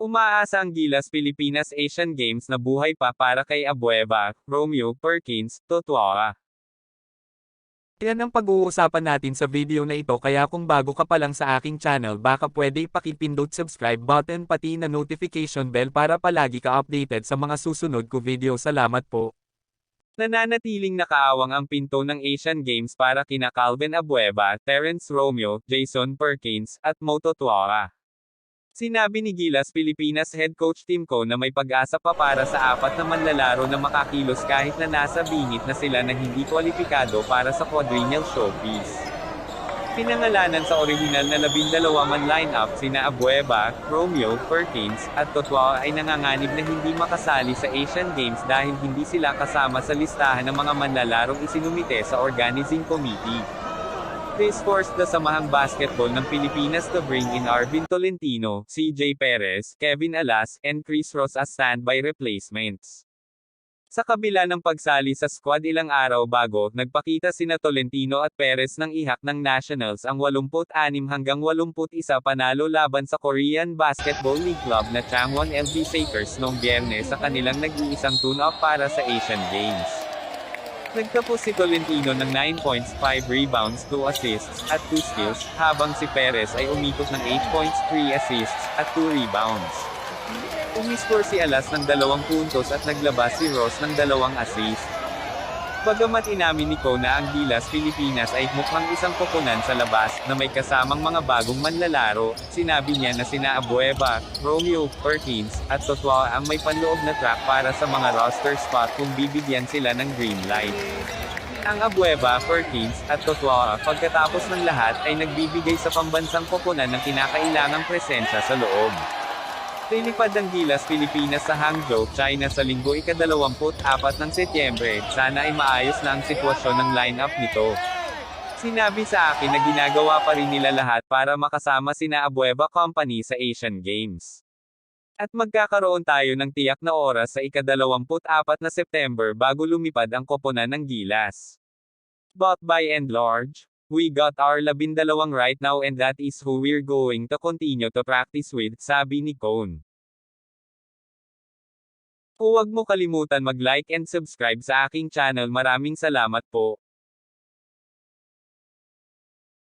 Umaasa ang Gilas Pilipinas Asian Games na buhay pa para kay Abueva, Romeo Perkins, Totoa. Yan ang pag-uusapan natin sa video na ito kaya kung bago ka pa lang sa aking channel baka pwede ipakipindot subscribe button pati na notification bell para palagi ka updated sa mga susunod ko video. Salamat po. Nananatiling nakaawang ang pinto ng Asian Games para kina Calvin Abueva, Terence Romeo, Jason Perkins, at Mo Totoa. Sinabi ni Gilas Pilipinas head coach Tim Coe na may pag-asa pa para sa apat na manlalaro na makakilos kahit na nasa bingit na sila na hindi kwalipikado para sa quadrennial showpiece. Pinangalanan sa orihinal na 12 man lineup sina Abueva, Romeo, Perkins, at Totoa ay nanganganib na hindi makasali sa Asian Games dahil hindi sila kasama sa listahan ng mga manlalarong isinumite sa organizing committee. This forced the Samahang Basketball ng Pilipinas to bring in Arvin Tolentino, CJ Perez, Kevin Alas, and Chris Ross as standby replacements. Sa kabila ng pagsali sa squad ilang araw bago, nagpakita sina Tolentino at Perez ng ihak ng Nationals ang 86-81 panalo laban sa Korean Basketball League Club na Changwon LB Shakers noong Biyernes sa kanilang nag-iisang tune-up para sa Asian Games. Nagtapos si Tolentino ng 9 points, 5 rebounds, 2 assists, at 2 steals, habang si Perez ay umikot ng 8 points, 3 assists, at 2 rebounds. Umiscore si Alas ng 2 puntos at naglabas si Ross ng 2 assists. Bagamat inamin ni Coe na ang Gilas Pilipinas ay mukhang isang koponan sa labas, na may kasamang mga bagong manlalaro, sinabi niya na sina Abueva, Romeo, Perkins, at Totoa ang may panloob na track para sa mga roster spot kung bibigyan sila ng green light. Ang Abueva, Perkins, at Totoa pagkatapos ng lahat ay nagbibigay sa pambansang koponan ng kinakailangang presensya sa loob. Lilipad ang Gilas Pilipinas sa Hangzhou, China sa linggo ika-24 ng Setyembre, sana ay maayos na ang sitwasyon ng lineup nito. Sinabi sa akin na ginagawa pa rin nila lahat para makasama sina Abueva Company sa Asian Games. At magkakaroon tayo ng tiyak na oras sa ika-24 na September bago lumipad ang koponan ng Gilas. But by and large, we got our 12 right now and that is who we're going to continue to practice with, sabi ni Coe. Huwag mo kalimutan mag-like and subscribe sa aking channel. Maraming salamat po.